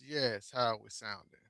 yes. How we sounding?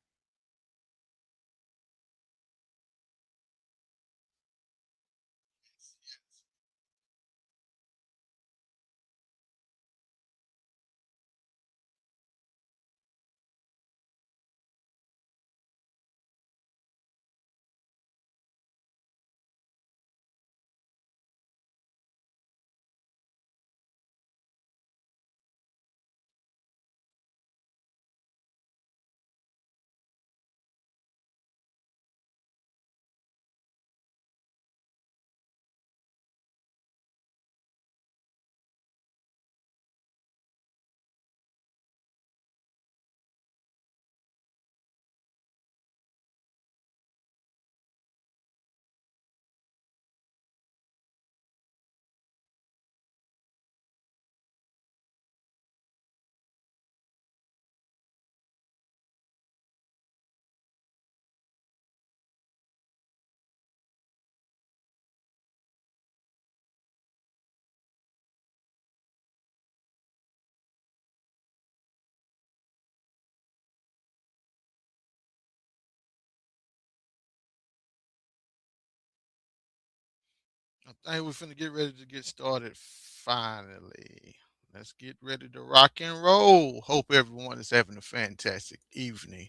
I think we're finna get ready to get started finally. Let's get ready to rock and roll. Hope everyone is having a fantastic evening.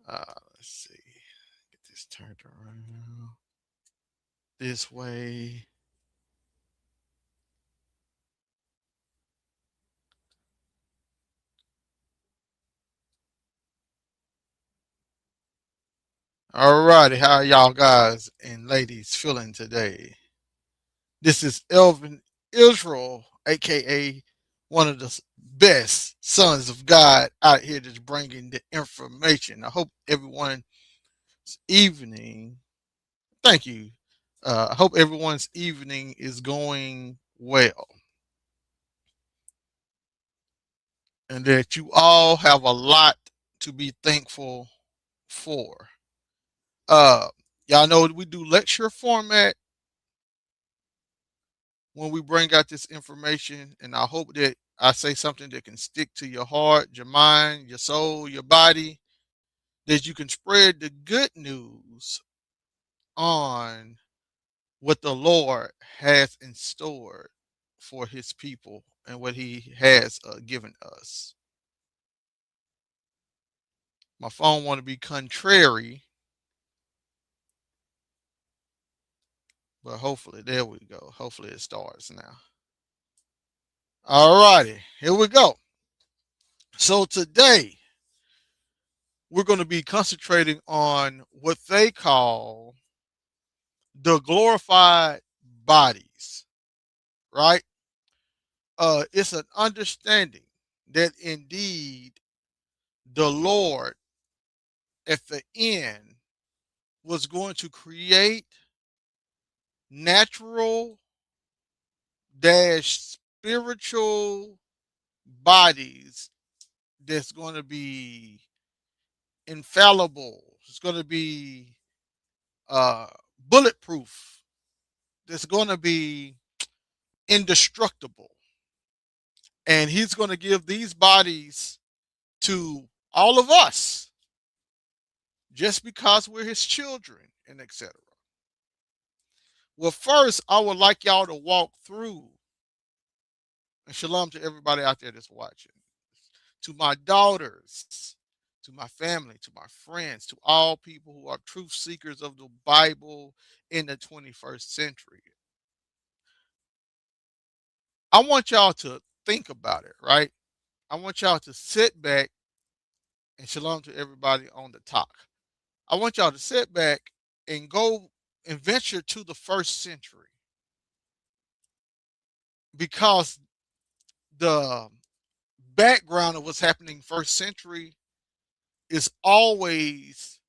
Let's see. Get this turned around this way. Alrighty, how y'all guys and ladies feeling today? This is Elvin Israel, aka one of the best sons of God out here just bringing the information. I hope everyone's evening, thank you. I hope everyone's evening is going well and that you all have a lot to be thankful for. Uh, y'all know we do lecture format when we bring out this information, and I hope that I say something that can stick to your heart, your mind, your soul, your body, that you can spread the good news on what the Lord has in store for his people and what he has given us. My phone want to be contrary, but hopefully, there we go. Hopefully it starts now. All righty, here we go. So today we're going to be concentrating on what they call the glorified bodies, right? It's an understanding that indeed the Lord at the end was going to create natural dash spiritual bodies that's going to be infallible. It's going to be uh, bulletproof. That's going to be indestructible. And he's going to give these bodies to all of us just because we're his children and etc. Well, first, I would like y'all to walk through, and shalom to everybody out there that's watching, to my daughters, to my family, to my friends, to all people who are truth seekers of the Bible in the 21st century. I want y'all to think about it, right? I want y'all to sit back, and shalom to everybody on the talk. I want y'all to sit back and go and venture to the first century because the background of what's happening first century is always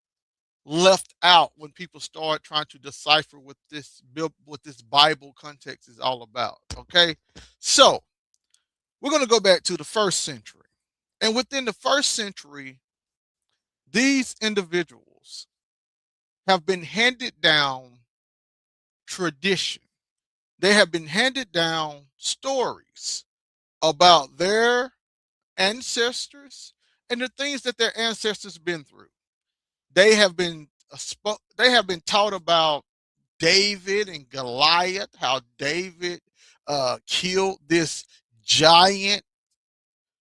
left out when people start trying to decipher what this Bible context is all about. Okay, so we're going to go back to the first century, and within the first century, these individuals have been handed down tradition. They have been handed down stories about their ancestors and the things that their ancestors been through. They have been they have been taught about David and Goliath, how David killed this giant.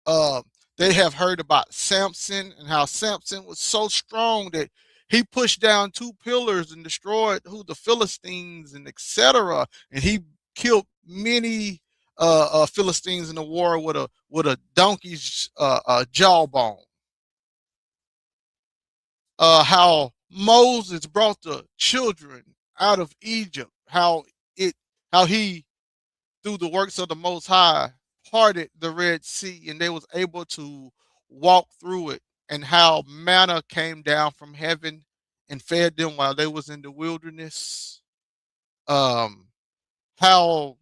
Uh, they have heard about Samson and how Samson was so strong that he pushed down two pillars and destroyed who the Philistines and etc. And he killed many Philistines in the war with a donkey's jawbone. How Moses brought the children out of Egypt, it how he through the works of the Most High parted the Red Sea and they was able to walk through it, and how manna came down from heaven and fed them while they was in the wilderness. Um, how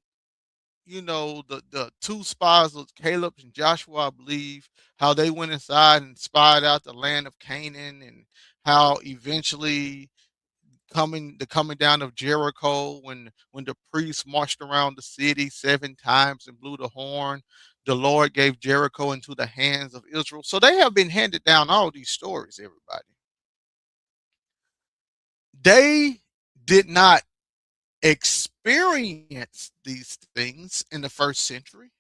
the two spies of Caleb and Joshua, I believe, how they went inside and spied out the land of Canaan, and how eventually coming down of Jericho, when the priests marched around the city 7 times and blew the horn, the Lord gave Jericho into the hands of Israel. So they have been handed down all these stories, everybody. They did not experience these things in the first century.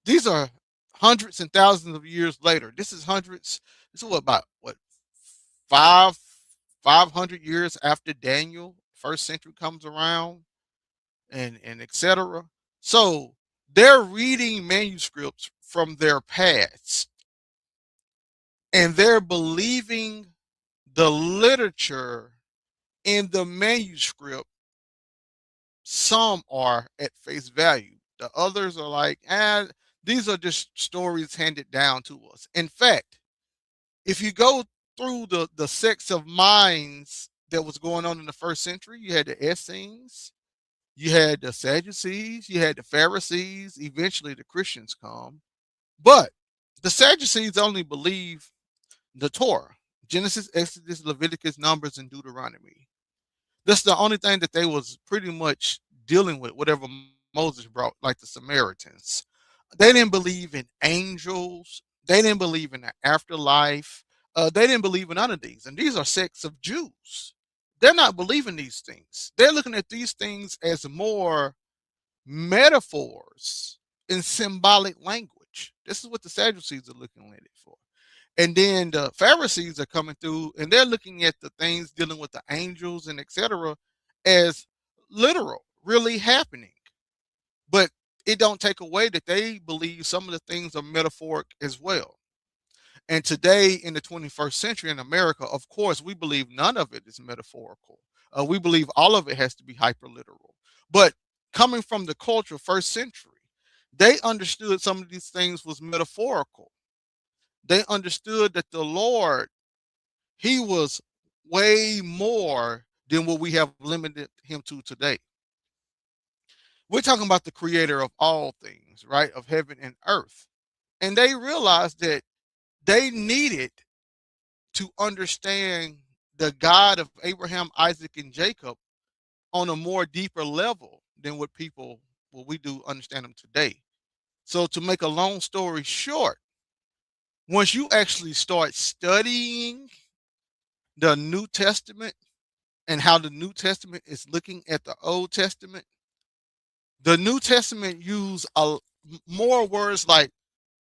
These are hundreds and thousands of years later. This is what, about what, five 500 years after Daniel, first century comes around, and etc. So they're reading manuscripts from their past, and they're believing the literature in the manuscript. Some are at face value. The others are like, these are just stories handed down to us. In fact, if you go through the sects of minds that was going on in the first century, you had the Essenes, you had the Sadducees, you had the Pharisees. Eventually, the Christians come, but the Sadducees only believe the Torah: Genesis, Exodus, Leviticus, Numbers, and Deuteronomy. That's the only thing that they was pretty much dealing with, whatever Moses brought, like the Samaritans. They didn't believe in angels. They didn't believe in the afterlife. They didn't believe in none of these. And these are sects of Jews. They're not believing these things. They're looking at these things as more metaphors in symbolic language. This is what the Sadducees are looking at it for. And then the Pharisees are coming through and they're looking at the things dealing with the angels and etc. as literal, really happening. But it don't take away that they believe some of the things are metaphoric as well. And today in the 21st century in America, of course, we believe none of it is metaphorical. We believe all of it has to be hyperliteral. But coming from the culture first century, they understood some of these things was metaphorical. They understood that the Lord, he was way more than what we have limited him to today. We're talking about the creator of all things, right? Of heaven and earth. And they realized that they needed to understand the God of Abraham, Isaac, and Jacob on a more deeper level than what we do understand them today. So to make a long story short, once you actually start studying the New Testament and how the New Testament is looking at the Old Testament, the New Testament use more words like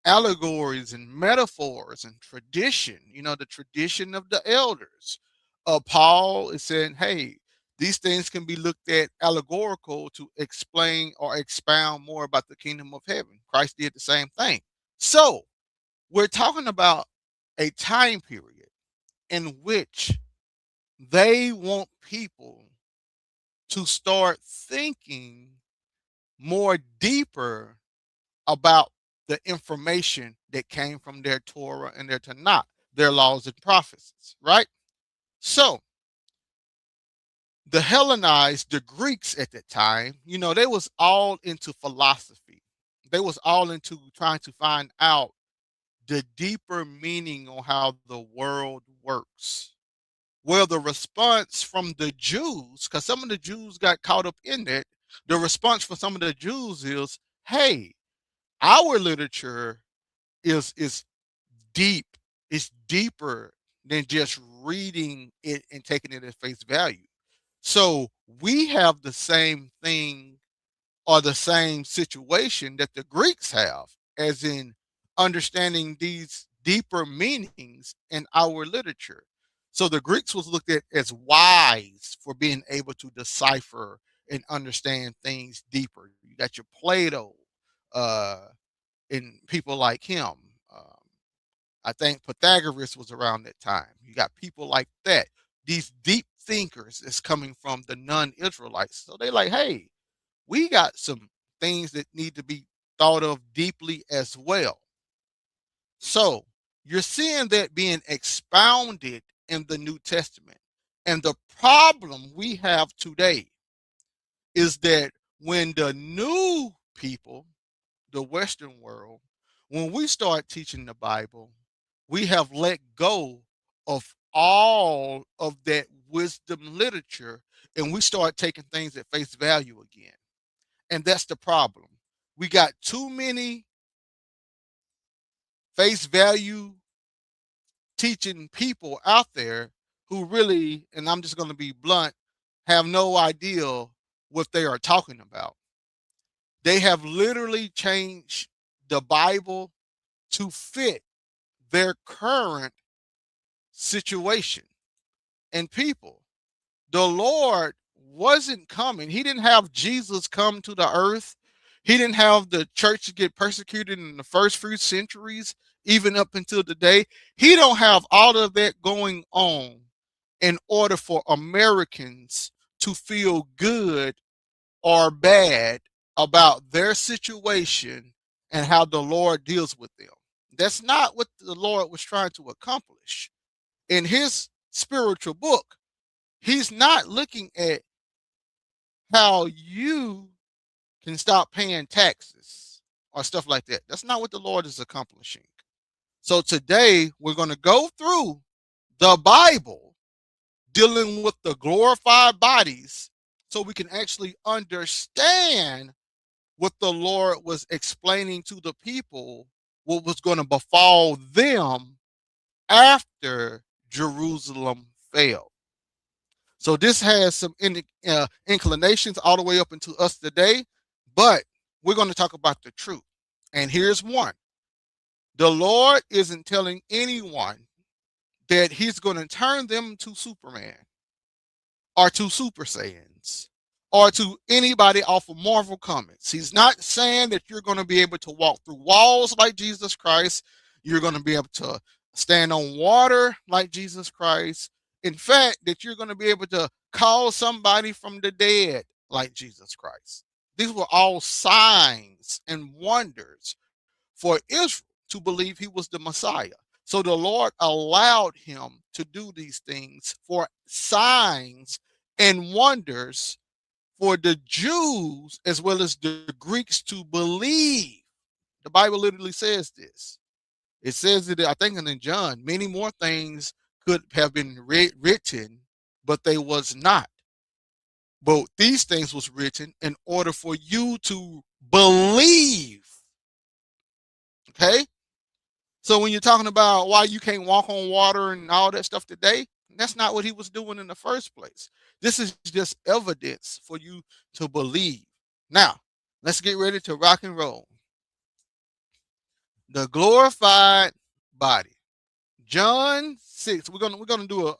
allegories and metaphors and tradition, the tradition of the elders. Paul is saying, hey, these things can be looked at allegorical to explain or expound more about the kingdom of heaven. Christ did the same thing. So we're talking about a time period in which they want people to start thinking more deeper about the information that came from their Torah and their Tanakh, their laws and prophecies, right? So the Hellenized, the Greeks at that time, they was all into philosophy. They was all into trying to find out the deeper meaning on how the world works. Well, the response from the Jews, because some of the Jews got caught up in it, the response from some of the Jews is, hey, our literature is deep. It's deeper than just reading it and taking it at face value. So we have the same thing or the same situation that the Greeks have, as in understanding these deeper meanings in our literature. So the Greeks was looked at as wise for being able to decipher and understand things deeper. You got your Plato, uh, and people like him. Um, I think Pythagoras was around that time. You got people like that. These deep thinkers is coming from the non-Israelites. So they like, hey, we got some things that need to be thought of deeply as well. So you're seeing that being expounded in the New Testament. And the problem we have today is that when the new people, the Western world, when we start teaching the Bible, we have let go of all of that wisdom literature and we start taking things at face value again. And that's the problem. We got too many face value teaching people out there who really, and I'm just going to be blunt, have no idea what they are talking about. They have literally changed the Bible to fit their current situation and people. The Lord wasn't coming. He didn't have Jesus come to the earth. He didn't have the church get persecuted in the first few centuries, even up until today. He don't have all of that going on in order for Americans to feel good or bad about their situation and how the Lord deals with them. That's not what the Lord was trying to accomplish. In his spiritual book, he's not looking at how you can stop paying taxes or stuff like that. That's not what the Lord is accomplishing. So today we're going to go through the Bible dealing with the glorified bodies so we can actually understand what the Lord was explaining to the people, what was going to befall them after Jerusalem fell. So this has some inclinations all the way up into us today, but we're going to talk about the truth. And here's one. The Lord isn't telling anyone that he's going to turn them to Superman or to Super Saiyans or to anybody off of Marvel Comics. He's not saying that you're going to be able to walk through walls like Jesus Christ. You're going to be able to stand on water like Jesus Christ. In fact, that you're going to be able to call somebody from the dead like Jesus Christ. These were all signs and wonders for Israel to believe he was the Messiah. So the Lord allowed him to do these things for signs and wonders for the Jews as well as the Greeks to believe. The Bible literally says this. It says that, I think in John, many more things could have been written, but they was not. But these things was written in order for you to believe. Okay? So when you're talking about why you can't walk on water and all that stuff today, that's not what he was doing in the first place. This is just evidence for you to believe. Now, let's get ready to rock and roll. The glorified body. John 6. We're gonna do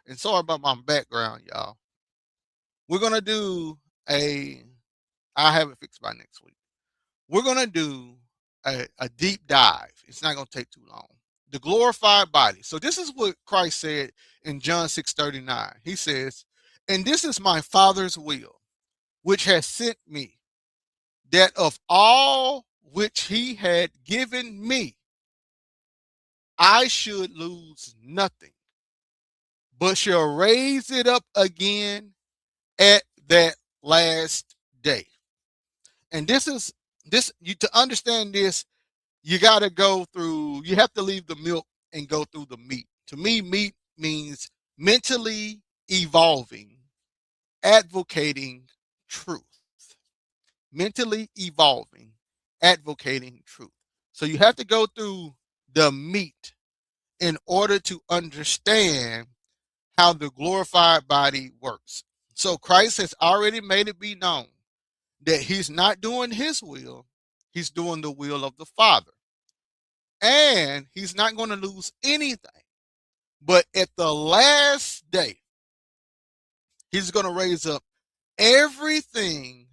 and sorry about my background, y'all. We're gonna do a I'll have it fixed by next week. We're going to do a deep dive. It's not going to take too long. The glorified body. So this is what Christ said in John 6:39. He says, and this is my Father's will, which has sent me, that of all which he had given me, I should lose nothing, but shall raise it up again at that last day. And you to understand this, you got to go through, you have to leave the milk and go through the meat. To me, meat means mentally evolving, advocating truth. Mentally evolving, advocating truth. So you have to go through the meat in order to understand how the glorified body works. So Christ has already made it be known that he's not doing his will, he's doing the will of the Father. And he's not going to lose anything. But at the last day, he's going to raise up everything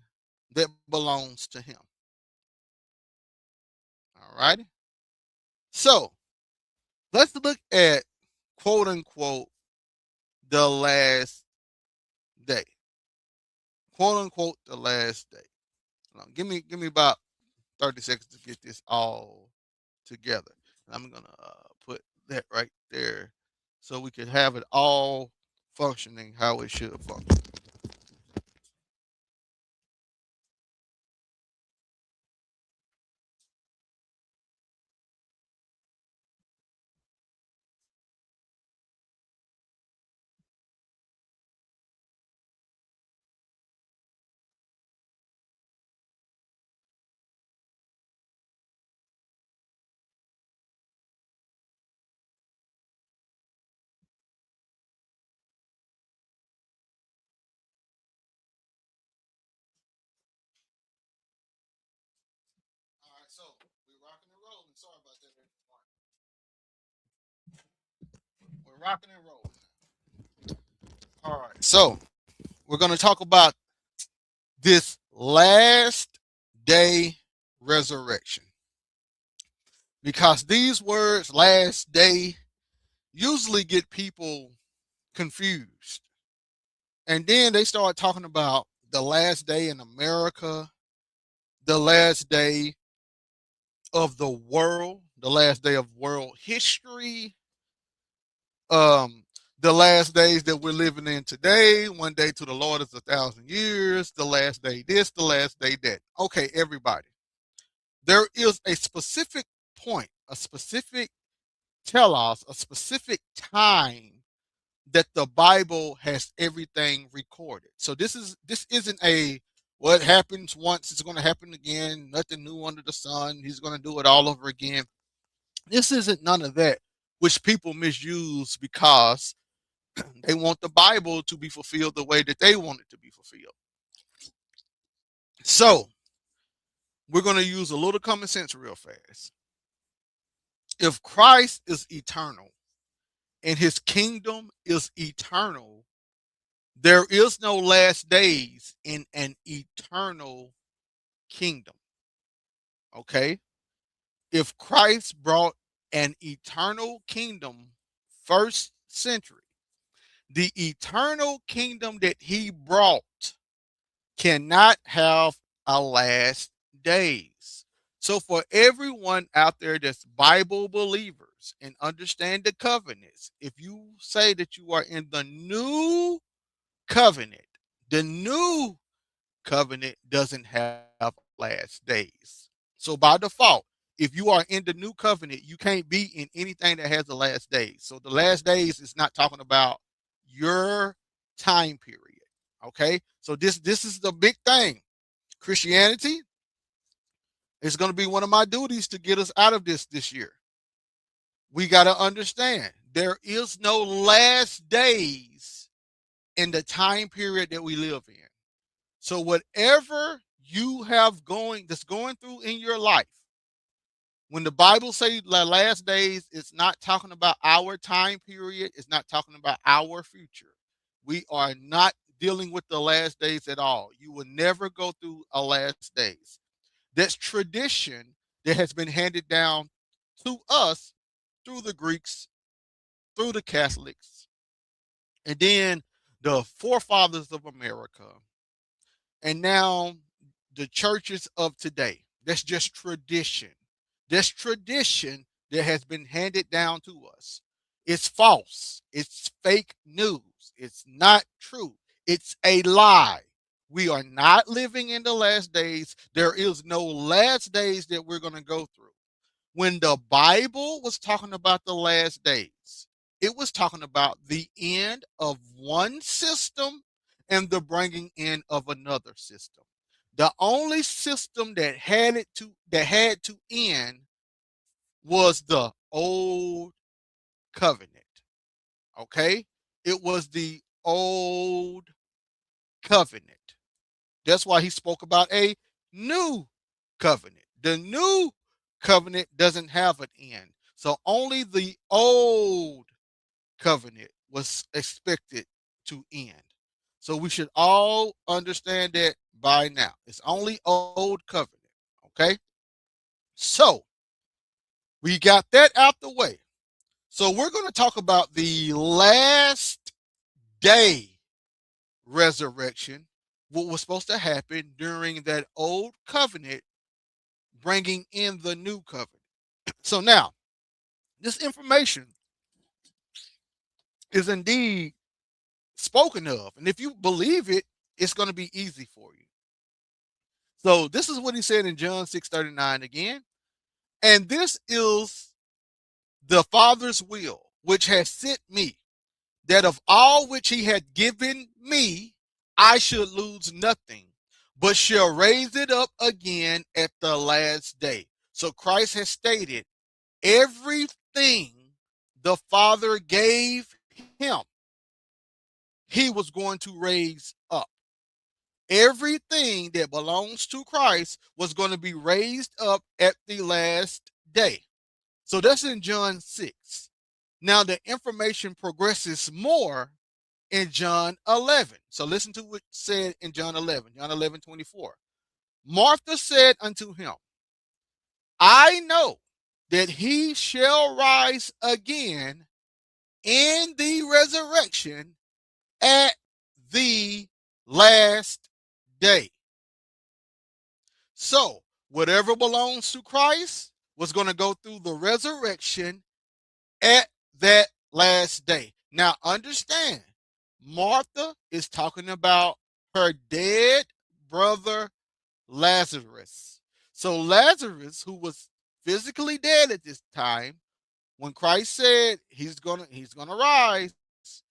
that belongs to him. All right. So let's look at quote unquote the last day. Quote unquote the last day. Give me about 30 seconds to get this all together. I'm gonna put that right there so we can have it all functioning how it should function. All right, so we're rocking and rolling. Sorry about that, everyone. We're rocking and rolling. All right, so we're gonna talk about this last day resurrection because these words, last day, usually get people confused. And then they start talking about the last day in America, the last day of the world, the last day of world history, um, the last days that we're living in today. One day to the Lord is 1,000 years. The last day this, the last day that. Okay, everybody. There is a specific point, a specific telos, a specific time that the Bible has everything recorded. So this isn't a what happens once it's going to happen again, nothing new under the sun. He's going to do it all over again. This isn't none of that, which people misuse because they want the Bible to be fulfilled the way that they want it to be fulfilled. So we're going to use a little common sense real fast. If Christ is eternal and his kingdom is eternal, there is no last days in an eternal kingdom. Okay? If Christ brought an eternal kingdom first century, the eternal kingdom that he brought cannot have a last days. So for everyone out there that's Bible believers and understand the covenants, if you say that you are in the new covenant, the new covenant doesn't have last days. So by default, if you are in the new covenant, you can't be in anything that has the last days. So the last days is not talking about your time period. Okay? So this is the big thing. Christianity is going to be one of my duties to get us out of this year. We got to understand there is no last days in the time period that we live in. So whatever you have that's going through in your life, when the Bible says the last days, it's not talking about our time period. It's not talking about our future. We are not dealing with the last days at all. You will never go through a last days. That's tradition that has been handed down to us through the Greeks, through the Catholics, and then the forefathers of America, and now the churches of today. That's just tradition. That's tradition that has been handed down to us. It's false. It's fake news. It's not true. It's a lie. We are not living in the last days. There is no last days that we're going to go through. When the Bible was talking about the last days, it was talking about the end of one system and the bringing in of another system. The only system that had to end was the old covenant. Okay? It was the old covenant. That's why he spoke about a new covenant. The new covenant doesn't have an end. So only the old covenant was expected to end. So we should all understand that by now. It's only old covenant. Okay? So we got that out the way. So we're going to talk about the last day resurrection, what was supposed to happen during that old covenant, bringing in the new covenant. So now, this information is indeed spoken of. And if you believe it, it's going to be easy for you. So this is what he said in John 6:39 again. And this is the Father's will, which has sent me, that of all which he had given me, I should lose nothing, but shall raise it up again at the last day. So Christ has stated everything the Father gave him, he was going to raise up. Everything that belongs to Christ was going to be raised up at the last day. So that's in John 6. Now the information progresses more in John 11. So listen to what said in John 11, John 11:24. Martha said unto him, I know that he shall rise again in the resurrection at the last day. So whatever belongs to Christ was going to go through the resurrection at that last day. Now understand, Martha is talking about her dead brother Lazarus. So Lazarus, who was physically dead at this time, when Christ said he's gonna rise,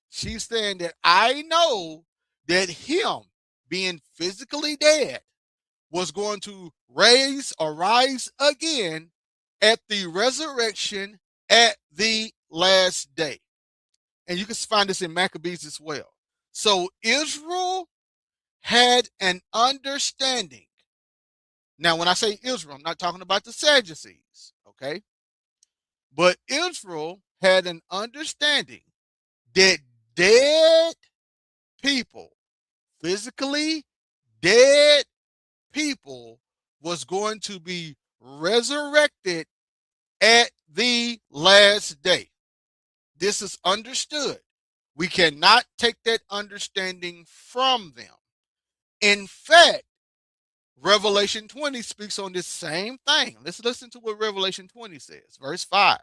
she's saying that I know that him being physically dead was going to rise again at the resurrection at the last day. And you can find this in Maccabees as well. So Israel had an understanding. Now, when I say Israel, I'm not talking about the Sadducees, okay? But Israel had an understanding that dead people, physically dead people, was going to be resurrected at the last day. This is understood. We cannot take that understanding from them. In fact, Revelation 20 speaks on this same thing. Let's listen to what Revelation 20 says, verse 5.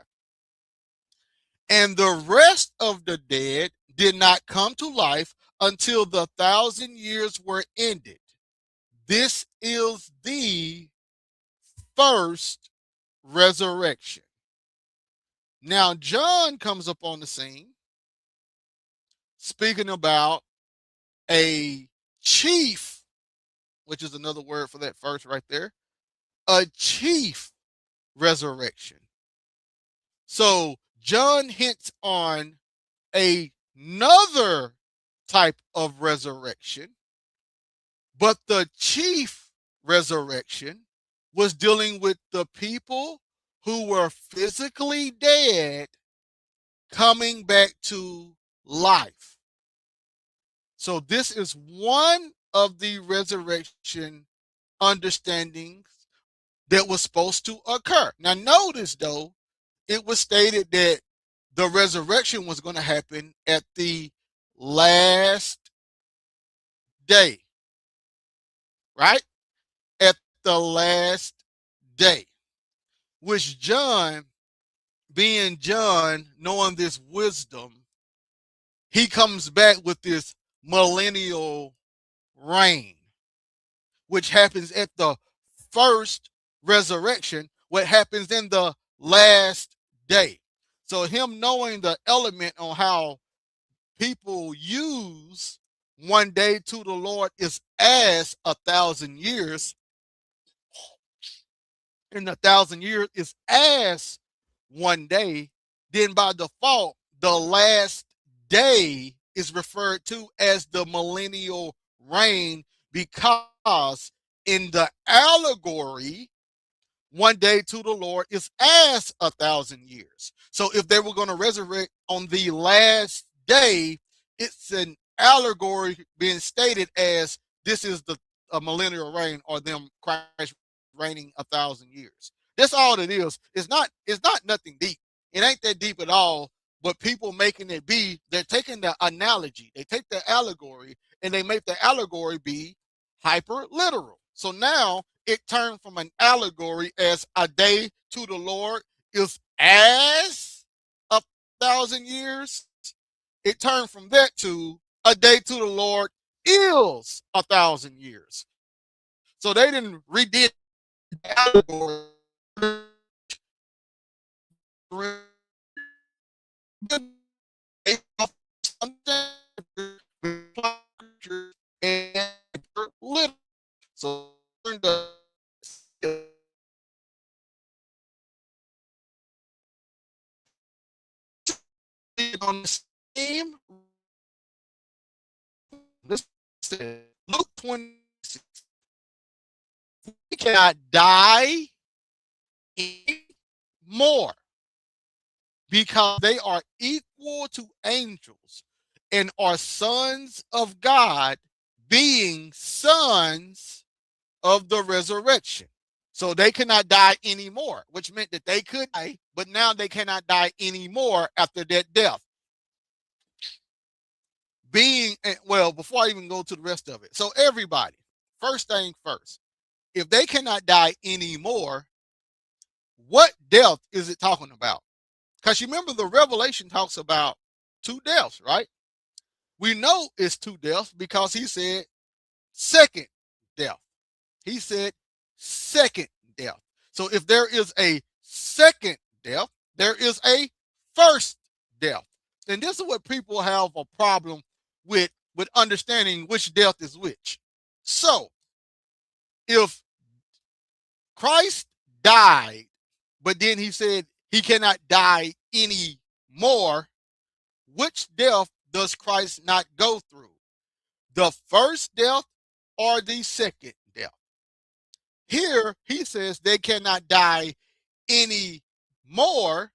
And the rest of the dead did not come to life until the 1,000 years were ended. This is the first resurrection. Now, John comes up on the scene speaking about a chief, which is another word for that first right there, a chief resurrection. So John hints on another type of resurrection, but the chief resurrection was dealing with the people who were physically dead coming back to life. So this is one of the resurrection understandings that was supposed to occur. Now notice though, it was stated that the resurrection was going to happen at the last day, right? At the last day, which John, being John, knowing this wisdom, he comes back with this millennial reign, which happens at the first resurrection, what happens in the last day. So him knowing the element on how people use one day to the Lord is as 1,000 years, and 1,000 years is as one day, then by default, the last day is referred to as the millennial reign, because in the allegory, one day to the Lord is as 1,000 years. So if they were going to resurrect on the last day, it's an allegory being stated as this is the a millennial reign, or them Christ reigning 1,000 years. That's all it is. It's not nothing deep. It ain't that deep at all. But people making it be, they're taking the analogy, they take the allegory, and they make the allegory be hyper literal. So now it turned from an allegory as a day to the Lord is as 1,000 years. It turned from that to a day to the Lord is 1,000 years. So they didn't redid the allegory. So on the same Luke 26, we cannot die anymore because they are equal to angels and are sons of God, being sons of the resurrection. So they cannot die anymore, which meant that they could die, but now they cannot die anymore after that death. Being, well, before I even go to the rest of it. So everybody, first thing first, if they cannot die anymore, what death is it talking about? Because you remember the Revelation talks about two deaths, right? We know it's two deaths because he said second death. He said second death. So if there is a second death, there is a first death. And this is what people have a problem with understanding which death is which. So if Christ died, but then he said he cannot die anymore, which death does Christ not go through? The first death or the second death? Here he says they cannot die anymore.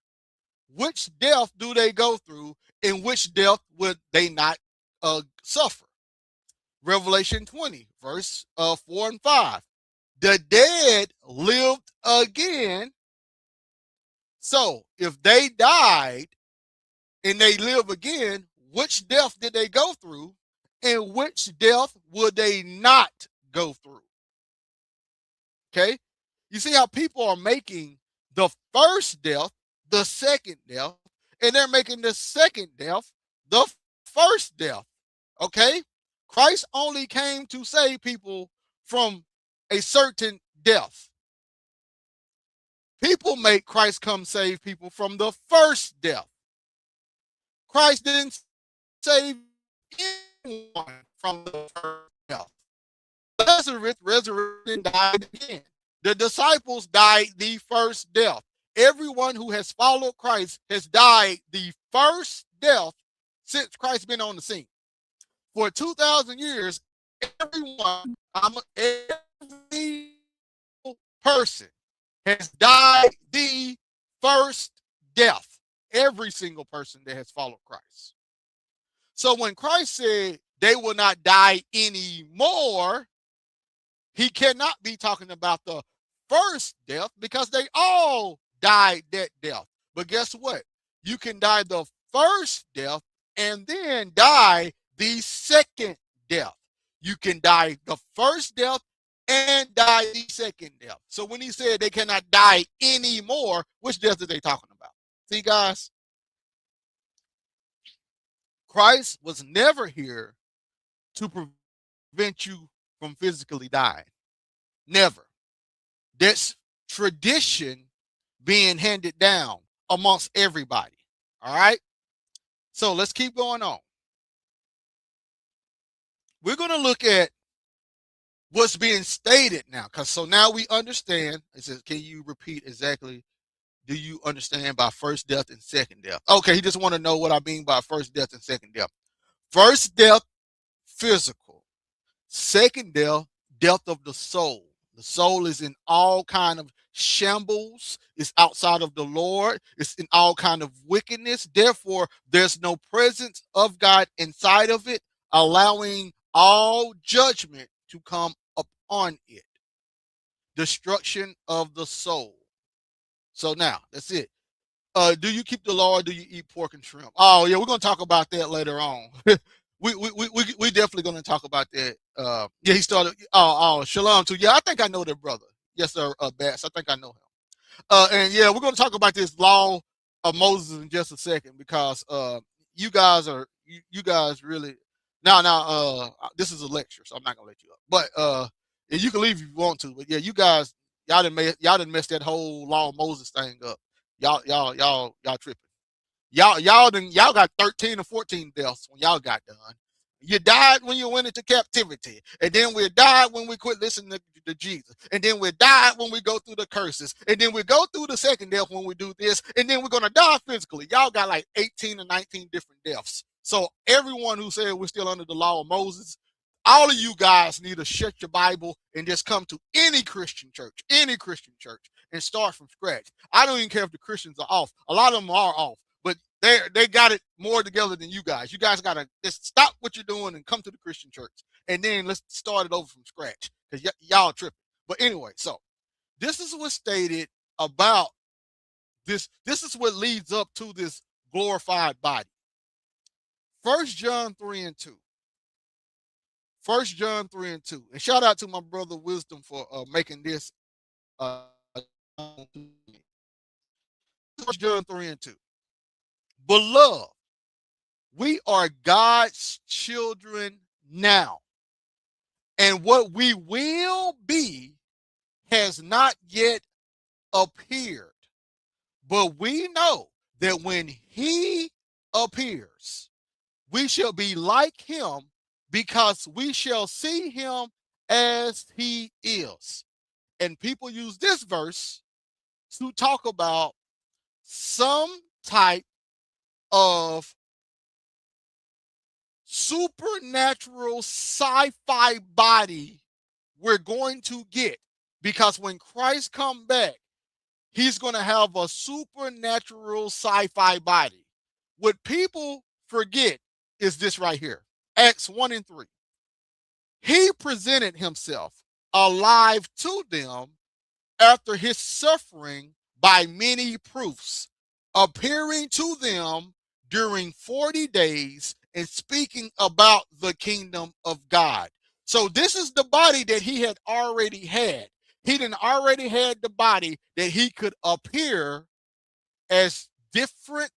Which death do they go through, and which death would they not suffer? Revelation 20, verse 4 and 5. The dead lived again. So if they died and they live again, which death did they go through, and which death would they not go through? Okay, you see how people are making the first death the second death, and they're making the second death the first death. Okay, Christ only came to save people from a certain death. People make Christ come save people from the first death. Christ didn't save anyone from the first death. Lazarus resurrected and died again. The disciples died the first death. Everyone who has followed Christ has died the first death since Christ's been on the scene. For 2,000 years, every person has died the first death. Every single person that has followed Christ. So when Christ said they will not die anymore, he cannot be talking about the first death because they all died that death. But guess what? You can die the first death and then die the second death. You can die the first death and die the second death. So when he said they cannot die anymore, which death are they talking about? See, guys, Christ was never here to prevent you from physically dying. Never. That's tradition being handed down amongst everybody. All right. So let's keep going on. We're going to look at what's being stated now. So now we understand. It says, can you repeat exactly do you understand by first death and second death? Okay, he just want to know what I mean by first death and second death. First death, physical. Second death, death of the soul. The soul is in all kind of shambles. It's outside of the Lord. It's in all kind of wickedness. Therefore, there's no presence of God inside of it, allowing all judgment to come upon it. Destruction of the soul. So now, that's it. Do you keep the law or do you eat pork and shrimp? Oh yeah, we're gonna talk about that later on. We definitely gonna talk about that. Yeah, he started. Shalom too. Yeah, I think I know that brother. Yes, sir. Bats. I think I know him. And yeah, we're gonna talk about this law of Moses in just a second because you guys are you guys really now this is a lecture, so I'm not gonna let you up. But and you can leave if you want to. But yeah, you guys y'all didn't mess that whole law of Moses thing up. Y'all tripping. Y'all got 13 or 14 deaths when y'all got done. You died when you went into captivity, and then we died when we quit listening to Jesus, and then we died when we go through the curses, and then we go through the second death when we do this, and then we're gonna die physically. Y'all got like 18 or 19 different deaths. So everyone who said we're still under the law of Moses, all of you guys need to shut your Bible and just come to any Christian church, and start from scratch. I don't even care if the Christians are off. A lot of them are off, but they got it more together than you guys. You guys gotta just stop what you're doing and come to the Christian church, and then let's start it over from scratch because y'all tripping. But anyway, so this is what's stated about this. This is what leads up to this glorified body. 1 John 3:2. 1 John 3:2. And shout out to my brother Wisdom for making this. 1 John 3:2. Beloved, we are God's children now, and what we will be has not yet appeared. But we know that when he appears, we shall be like him because we shall see him as he is. And people use this verse to talk about some type of supernatural sci-fi body we're going to get, because when Christ come back, he's going to have a supernatural sci-fi body. What people forget is this right here. Acts 1:3. He presented himself alive to them after his suffering by many proofs, appearing to them during 40 days and speaking about the kingdom of God. So this is the body that he had already had. He didn't already had the body that he could appear as different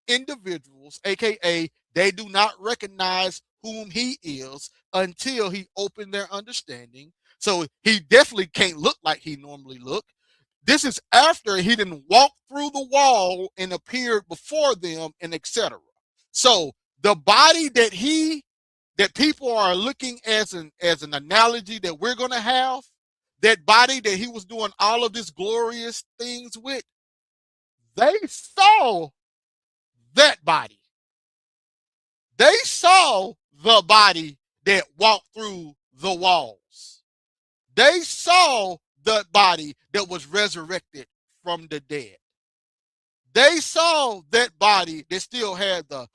individuals, aka they do not recognize whom he is until he opened their understanding. So he definitely can't look like he normally look. This is after he didn't walk through the wall and appeared before them and etc. So the body that people are looking as an analogy that we're going to have, that body that he was doing all of these glorious things with, they saw that body. They saw the body that walked through the walls. They saw the body that was resurrected from the dead. They saw that body that still had the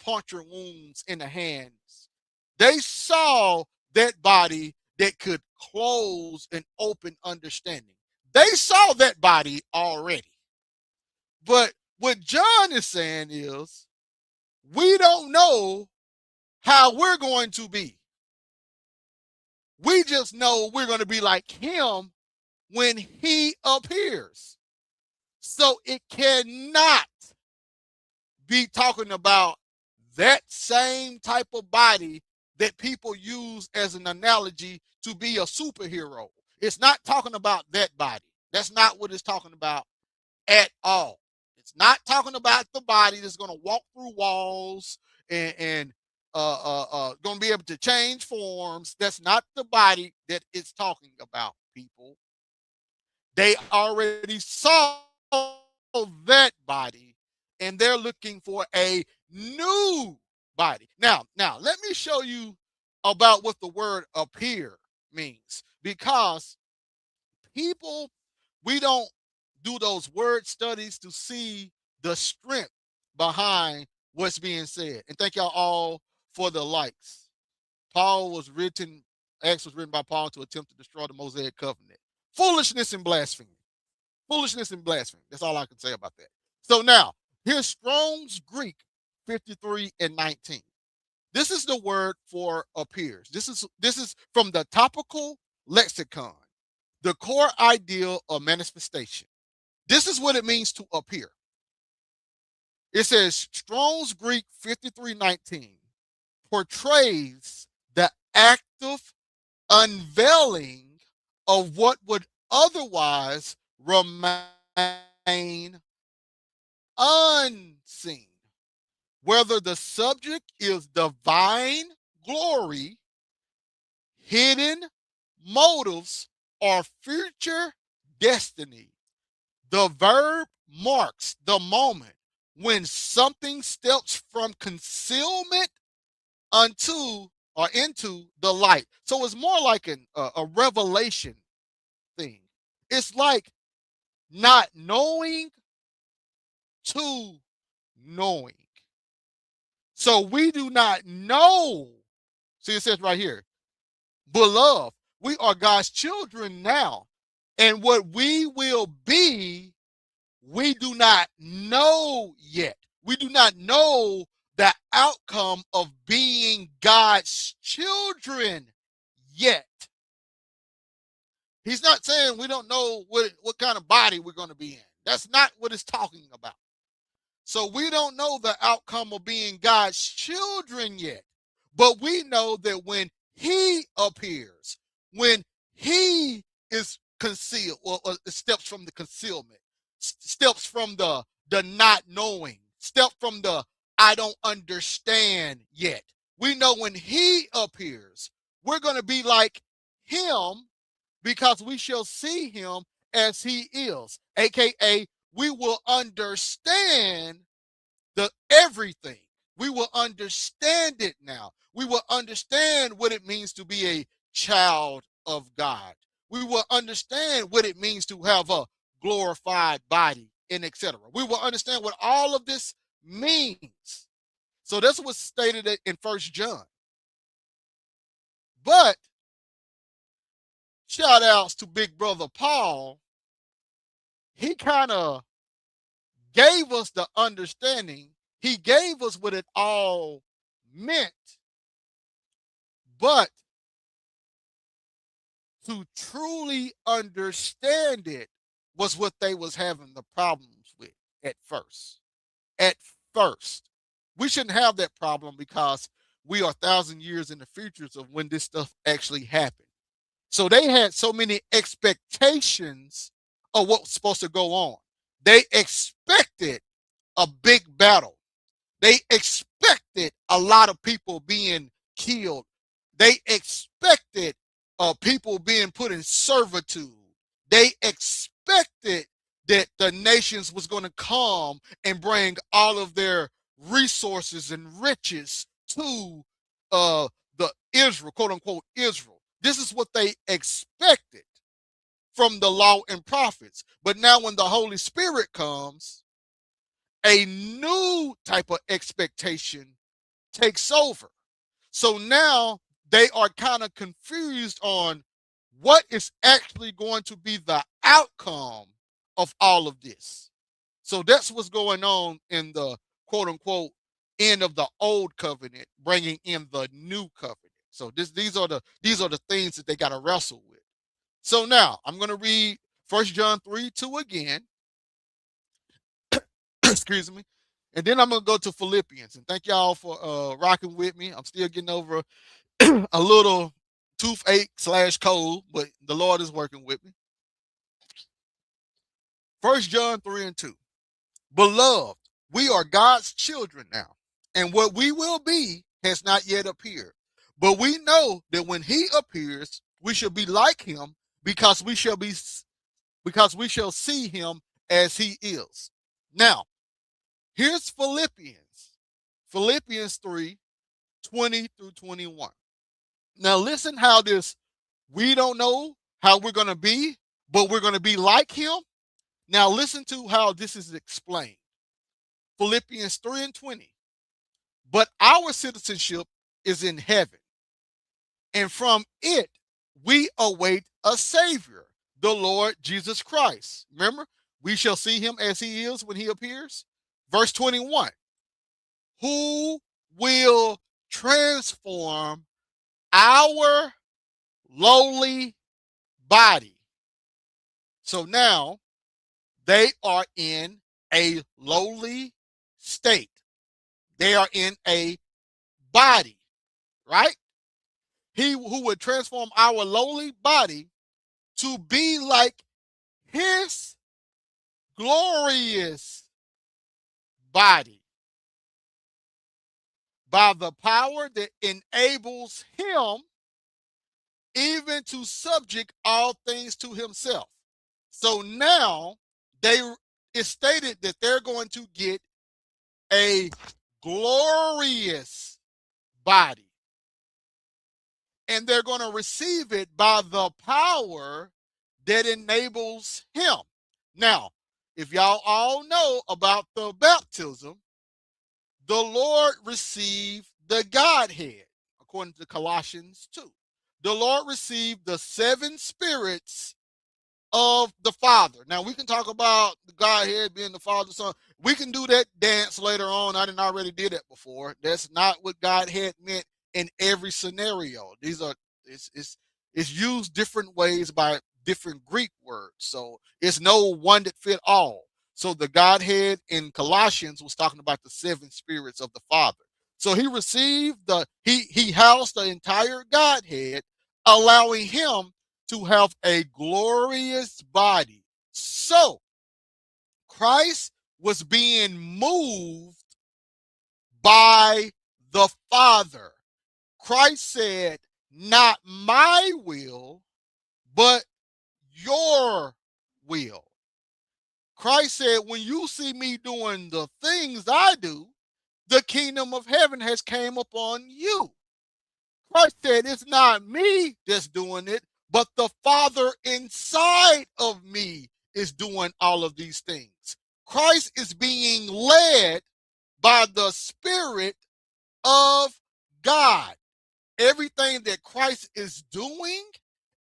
puncture wounds in the hands. They saw that body that could close and open understanding. They saw that body already. But what John is saying is, we don't know how we're going to be. We just know we're going to be like him when he appears. So it cannot be talking about that same type of body that people use as an analogy to be a superhero. It's not talking about that body. That's not what it's talking about at all. It's not talking about the body that's going to walk through walls and going to be able to change forms. That's not the body that it's talking about, people. They already saw that body, and they're looking for a new body. Now let me show you about what the word appear means, because people, we don't do those word studies to see the strength behind what's being said. And thank y'all all for the likes. Acts was written by Paul to attempt to destroy the Mosaic covenant. Foolishness and blasphemy. Foolishness and blasphemy. That's all I can say about that. So now, here's Strong's Greek 53 and 19. This is the word for appears. This is from the topical lexicon, the core ideal of manifestation. This is what it means to appear. It says Strong's Greek 53:19 portrays the active unveiling of what would otherwise remain unseen, whether the subject is divine glory, hidden motives, or future destiny. The verb marks the moment when something steps from concealment unto or into the light. So it's more like a revelation thing. It's like not knowing to knowing. So we do not know. See, it says right here, beloved, we are God's children now. And what we will be, we do not know yet. We do not know the outcome of being God's children yet. He's not saying we don't know what kind of body we're going to be in. That's not what it's talking about. So we don't know the outcome of being God's children yet. But we know that when he appears, when he is concealed, or steps from the concealment, steps from the not knowing, step from the I don't understand yet. We know when he appears, we're going to be like him, because we shall see him as he is, aka we will understand the everything. We will understand it now. We will understand what it means to be a child of God. We will understand what it means to have a glorified body, and etc. We will understand what all of this means. So that's what's stated in First John. But shout outs to big brother Paul. He kind of gave us the understanding. He gave us what it all meant. But to truly understand it was what they was having the problems with at first. At first. We shouldn't have that problem, because we are 1,000 years in the futures of when this stuff actually happened. So they had so many expectations of what's supposed to go on. They expected a big battle. They expected a lot of people being killed. They expected people being put in servitude. They expected that the nations was going to come and bring all of their resources and riches to the Israel, quote unquote Israel. This is what they expected from the law and prophets. But now when the Holy Spirit comes, a new type of expectation takes over. So now they are kind of confused on what is actually going to be the outcome of all of this. So that's what's going on in the quote unquote end of the old covenant, bringing in the new covenant. So these are the things that they got to wrestle with. So now I'm going to read 1 John 3:2 again. Excuse me. And then I'm going to go to Philippians. And thank y'all for rocking with me. I'm still getting over a little toothache / cold, but the Lord is working with me. 1 John 3:2. Beloved, we are God's children now, and what we will be has not yet appeared. But we know that when he appears, we shall be like him, because we shall see him as he is. Now, here's Philippians 3:20 through 21. Now, listen how this, we don't know how we're going to be, but we're going to be like him. Now, listen to how this is explained. Philippians 3:20. But our citizenship is in heaven, and from it we await a Savior, the Lord Jesus Christ. Remember, we shall see him as he is when he appears. Verse 21, who will transform our lowly body. So now they are in a lowly state. They are in a body, right? He who would transform our lowly body to be like his glorious body by the power that enables him even to subject all things to himself. So now it's stated that they're going to get a glorious body, and they're going to receive it by the power that enables him. Now, if y'all all know about the baptism, the Lord received the Godhead, according to Colossians 2. The Lord received the 7 spirits of the Father. Now, we can talk about the Godhead being the Father, Son. We can do that dance later on. I didn't already did that before. That's not what Godhead meant in every scenario. These are, it's used different ways by different Greek words. So it's no one that fit all. So the Godhead in Colossians was talking about the 7 spirits of the Father. So he received he housed the entire Godhead, allowing him to have a glorious body. So Christ was being moved by the Father. Christ said, not my will, but your will. Christ said, when you see me doing the things I do, the kingdom of heaven has came upon you. Christ said, it's not me that's doing it, but the Father inside of me is doing all of these things. Christ is being led by the Spirit of God. Everything that Christ is doing,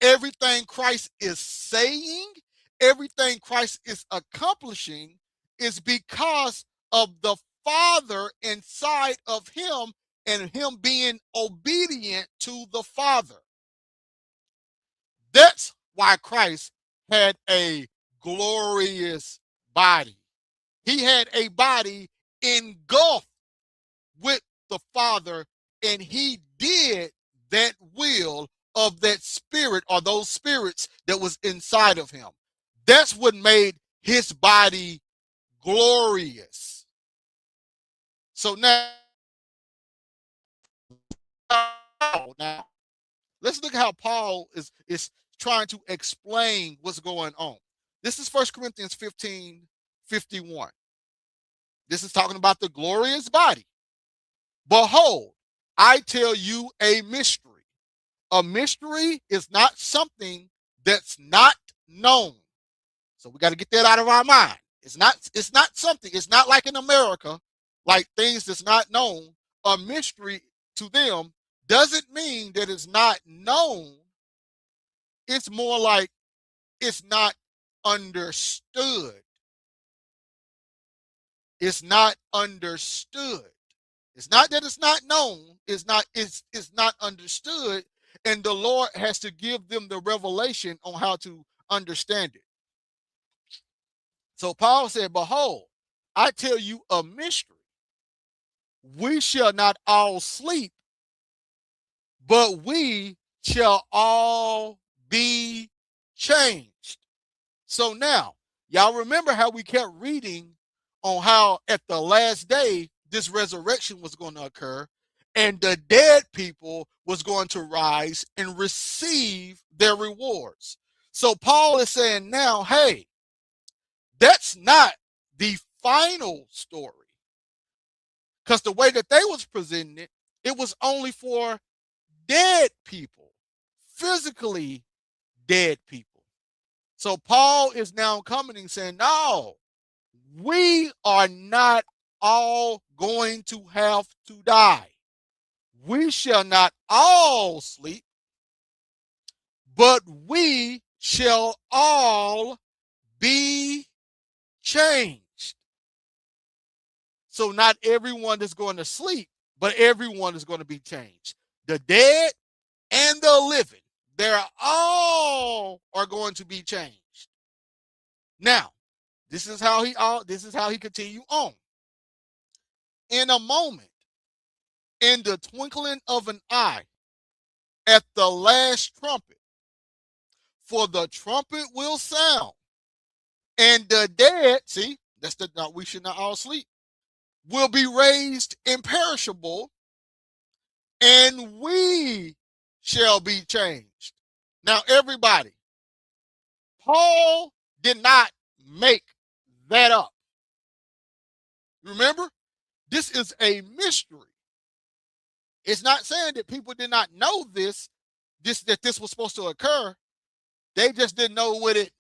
everything Christ is saying, everything Christ is accomplishing is because of the Father inside of him and him being obedient to the Father. That's why Christ had a glorious body. He had a body engulfed with the Father, and he did that will of that spirit or those spirits that was inside of him. That's what made his body glorious. So now let's look at how Paul is trying to explain what's going on. This is 1 Corinthians 15:51. This is talking about the glorious body. Behold, I tell you a mystery. A mystery is not something that's not known. So we got to get that out of our mind. It's not something, it's not like in America, like things that's not known. A mystery to them doesn't mean that it's not known. It's more like it's not understood. It's not understood. It's not that it's not known, it's not understood, and the Lord has to give them the revelation on how to understand it. So Paul said, behold, I tell you a mystery. We shall not all sleep, but we shall all be changed. So now, y'all remember how we kept reading on how at the last day this resurrection was going to occur, and the dead people was going to rise and receive their rewards. So Paul is saying now, hey, That's not the final story. Because the way that they was presenting it, it was only for dead people, physically dead people. So Paul is now coming and saying, no, we are not all going to have to die. We shall not all sleep, but we shall all be changed. So not everyone is going to sleep, but everyone is going to be changed. The dead and the living, they're all are going to be changed. Now, this is how he continue on. In a moment, in the twinkling of an eye, at the last trumpet, for the trumpet will sound, and the dead, see, that's the no, we should not all sleep, will be raised imperishable, and we shall be changed. Now, everybody, Paul did not make that up. Remember, this is a mystery. It's not saying that people did not know that this was supposed to occur. They just didn't know what it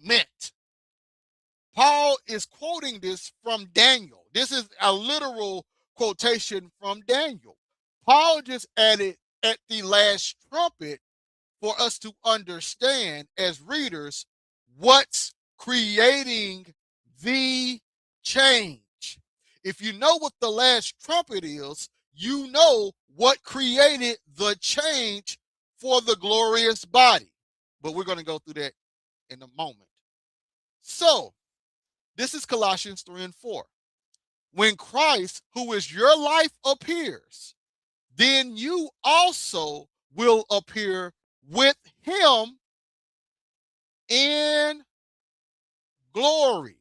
meant. Paul is quoting this from Daniel. This is a literal quotation from Daniel. Paul just added at the last trumpet for us to understand as readers what's creating the change. If you know what the last trumpet is, you know what created the change for the glorious body. But we're going to go through that in a moment. So, this is Colossians 3 and 4. When Christ, who is your life, appears, then you also will appear with him in glory.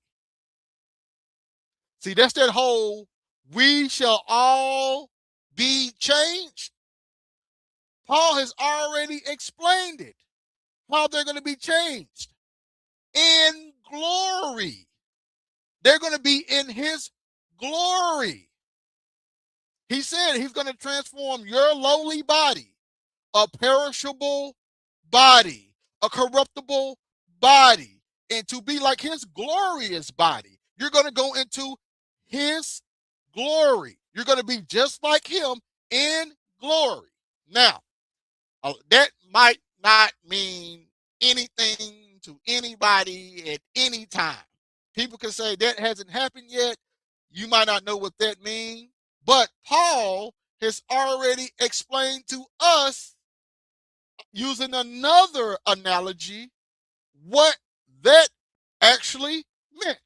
See, that's that whole we shall all be changed. Paul has already explained it, how they're going to be changed in glory. They're going to be in his glory. He said he's going to transform your lowly body, a perishable body, a corruptible body, and to be like his glorious body. You're going to go into his glory. You're going to be just like him in glory. Now, that might not mean anything to anybody at any time. People can say that hasn't happened yet. You might not know what that means. But Paul has already explained to us, using another analogy, what that actually meant.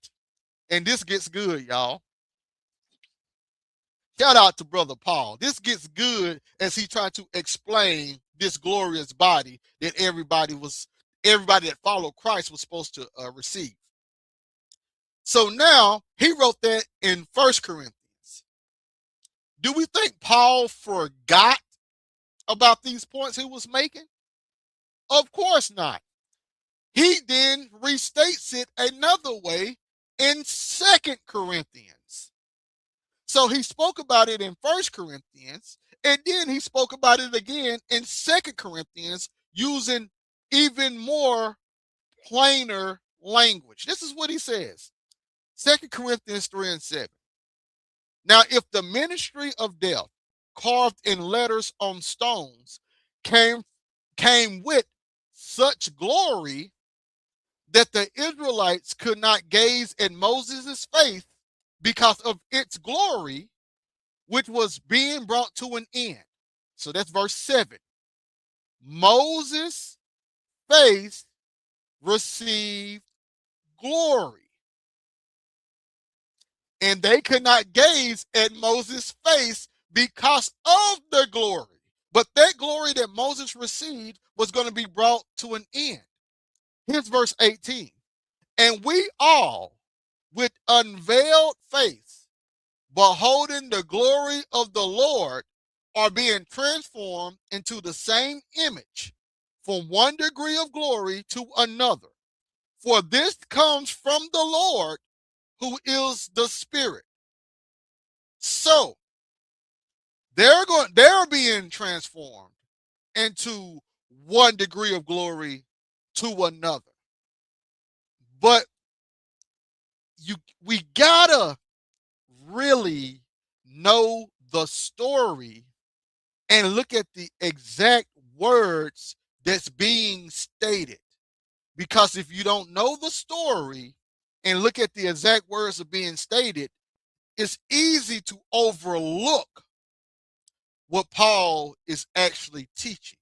And this gets good, y'all. Shout out to Brother Paul. This gets good as he tried to explain this glorious body that everybody that followed Christ was supposed to receive. So now he wrote that in 1 Corinthians. Do we think Paul forgot about these points he was making? Of course not. He then restates it another way in 2 Corinthians. So he spoke about it in 1 Corinthians, and then he spoke about it again in 2 Corinthians using even more plainer language. This is what he says. 2 Corinthians 3 and 7. Now, if the ministry of death, carved in letters on stones, came with such glory that the Israelites could not gaze at Moses' face because of its glory, which was being brought to an end. So that's verse 7. Moses' face received glory, and they could not gaze at Moses' face because of the glory. But that glory that Moses received was going to be brought to an end. Here's verse 18. And we all, with unveiled face, beholding the glory of the Lord, are being transformed into the same image from one degree of glory to another. For this comes from the Lord, who is the Spirit. So they're being transformed into one degree of glory to another. But we gotta really know the story and look at the exact words that's being stated. Because if you don't know the story and look at the exact words that are being stated, it's easy to overlook what Paul is actually teaching.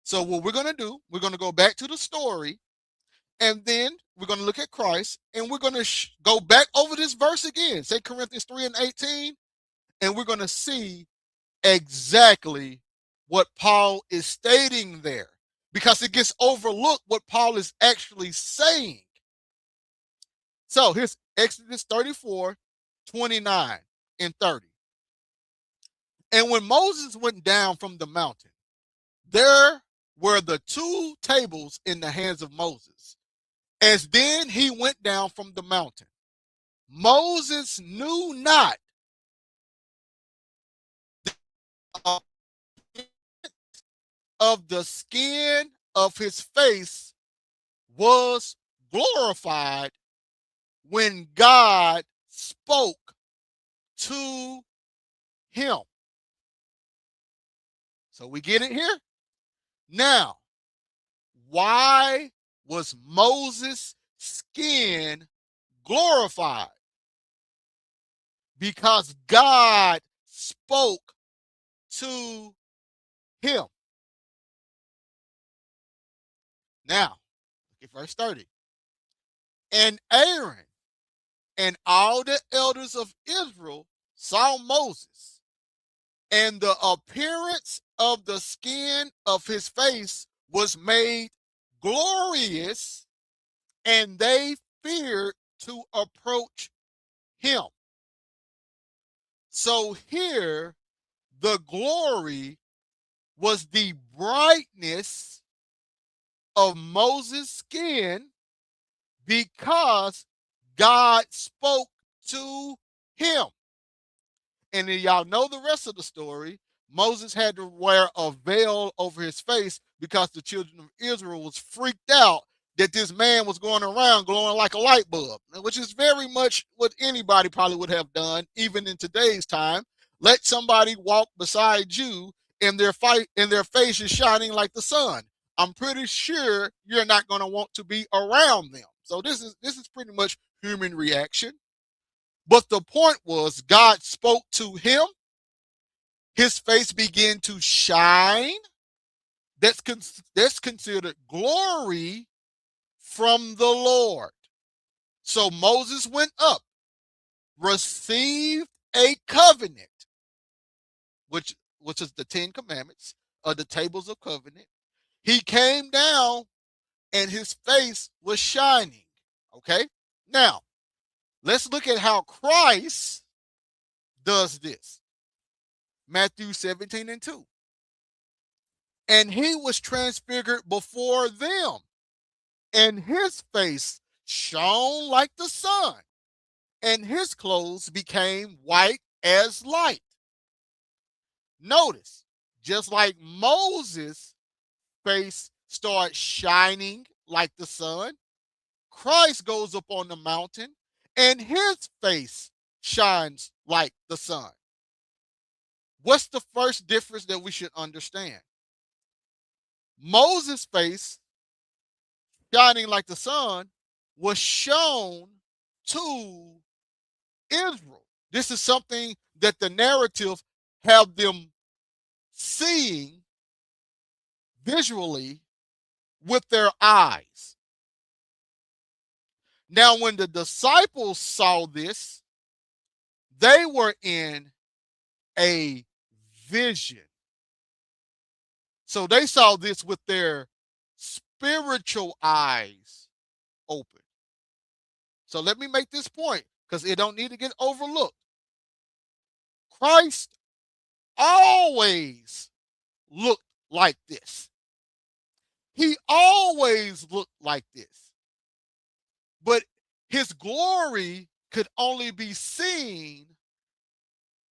So what we're going to do, we're going to go back to the story, and then we're going to look at Christ, and we're going to go back over this verse again, 2 Corinthians 3:18, and we're going to see exactly what Paul is stating there, because it gets overlooked what Paul is actually saying. So here's Exodus 34:29 and 30. And when Moses went down from the mountain, there were the two tables in the hands of Moses. As then he went down from the mountain, Moses knew not of the skin of his face was glorified when God spoke to him. So we get it here? Now, why was Moses' skin glorified? Because God spoke to him. Now, look at verse 30. And Aaron and all the elders of Israel saw Moses, and the appearance of the skin of his face was made glorious, and they feared to approach him. So here, the glory was the brightness of Moses' skin because God spoke to him. And then y'all know the rest of the story. Moses had to wear a veil over his face because the children of Israel was freaked out that this man was going around glowing like a light bulb, which is very much what anybody probably would have done, even in today's time. Let somebody walk beside you and their face is shining like the sun. I'm pretty sure you're not going to want to be around them. So this is pretty much human reaction. But the point was, God spoke to him. His face began to shine. That's considered glory from the Lord. So Moses went up, received a covenant, which is the 10 Commandments, the tables of covenant. He came down and his face was shining. Okay? Now, let's look at how Christ does this. Matthew 17:2. And he was transfigured before them, and his face shone like the sun, and his clothes became white as light. Notice, just like Moses' face starts shining like the sun, Christ goes up on the mountain and his face shines like the sun. What's the first difference that we should understand? Moses' face shining like the sun was shown to Israel. This is something that the narrative have them seeing visually with their eyes. Now, when the disciples saw this, they were in a vision. So they saw this with their spiritual eyes open. So let me make this point because it don't need to get overlooked. Christ always looked like this. He always looked like this. but his glory could only be seen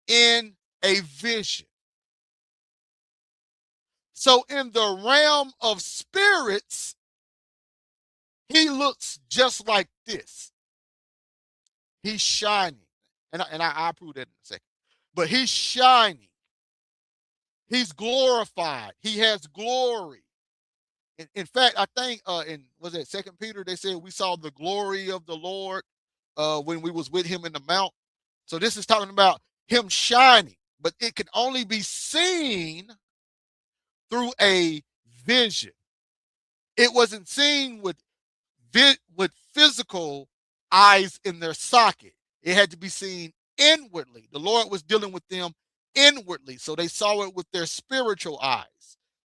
in a vision. So in the realm of spirits, he looks just like this. He's shining. And I'll prove that in a second. But he's shining. He's glorified. He has glory. In fact, I think in was it Second Peter, they said we saw the glory of the Lord when we was with him in the mount. So this is talking about him shining, but it can only be seen through a vision. It wasn't seen with physical eyes in their socket. It had to be seen inwardly. The Lord was dealing with them inwardly, so they saw it with their spiritual eyes.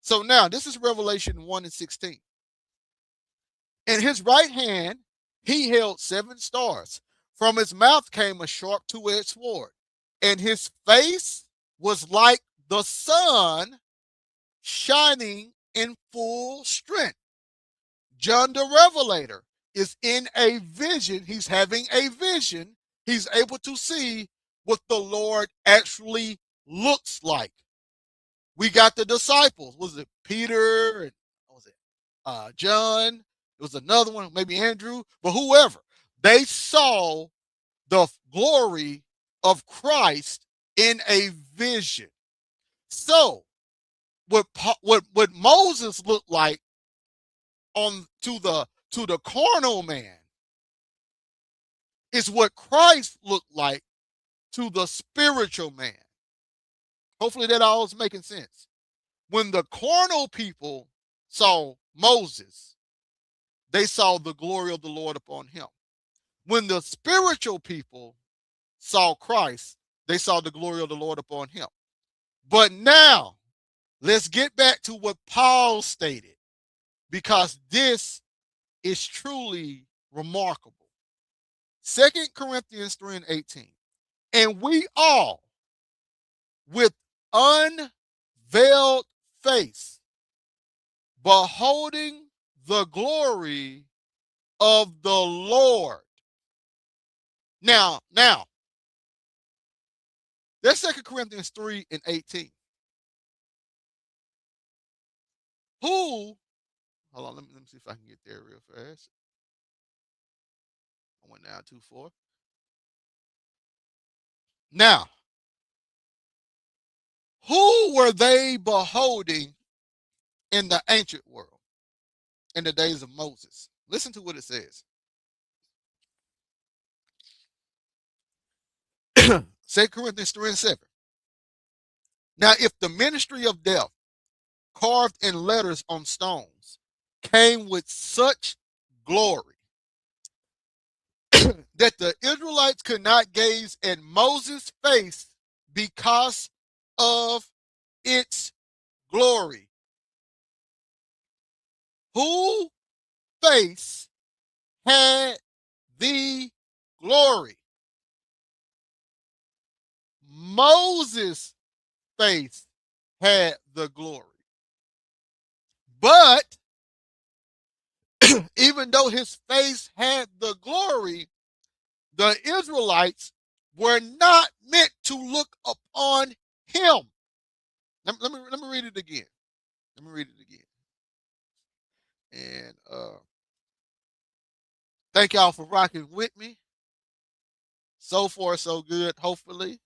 So now this is Revelation 1:16. In his right hand he held 7 stars. From his mouth came a sharp two-edged sword, and his face was like the sun shining in full strength. John the Revelator is in a vision. He's having a vision. He's able to see what the Lord actually looks like. We got the disciples. Was it Peter and was it John? It was another one, maybe Andrew, but whoever. They saw the glory of Christ in a vision. So what Moses looked like on to the carnal man is what Christ looked like to the spiritual man. Hopefully that all is making sense. When the carnal people saw Moses, they saw the glory of the Lord upon him. When the spiritual people saw Christ, they saw the glory of the Lord upon him. But now, let's get back to what Paul stated, because this is truly remarkable. 2 Corinthians 3:18. And we all, with unveiled face, beholding the glory of the Lord. Now, that's 2 Corinthians 3:18. Hold on, let me see if I can get there real fast. I went down too far. Now, who were they beholding in the ancient world in the days of Moses? Listen to what it says. 2 Corinthians 3:7. Now, if the ministry of death, carved in letters on stones, came with such glory that the Israelites could not gaze at Moses' face because of its glory. Whose face had the glory? Moses' face had the glory. But even though his face had the glory, the Israelites were not meant to look upon him. Let me read it again. Let me read it again. And thank y'all for rocking with me. So far, so good, hopefully.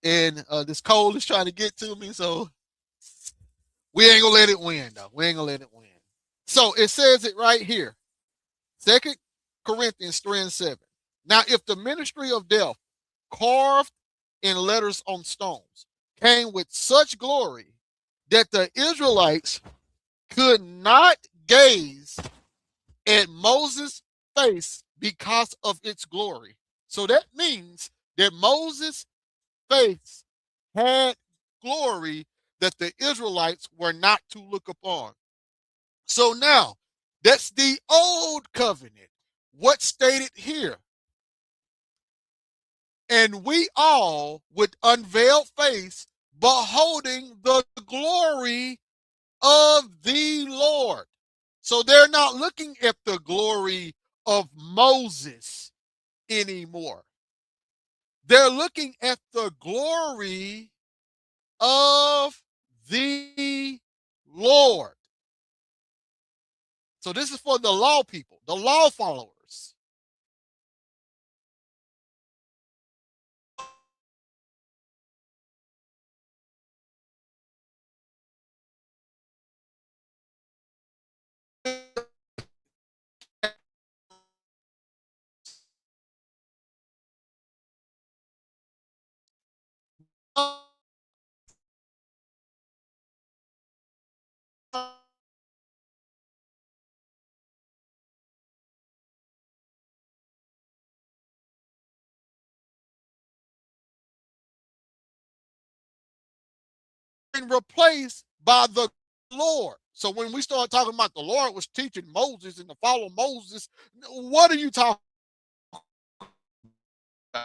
And this cold is trying to get to me, so we ain't gonna let it win, though. We ain't gonna let it win. So it says it right here. 2 Corinthians 3:7. Now, if the ministry of death, carved in letters on stones, came with such glory that the Israelites could not gaze at Moses' face because of its glory. So that means that Moses' face had glory that the Israelites were not to look upon. So now, that's the old covenant. What's stated here? And we all, with unveiled face, beholding the glory of the Lord. So they're not looking at the glory of Moses anymore. They're looking at the glory of the Lord. So this is for the law people, the law followers. Replaced by the Lord. So when we start talking about the Lord was teaching Moses and to follow Moses, what are you talking about?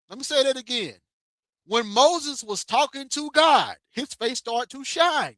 Let me say that again. When Moses was talking to God, his face started to shine.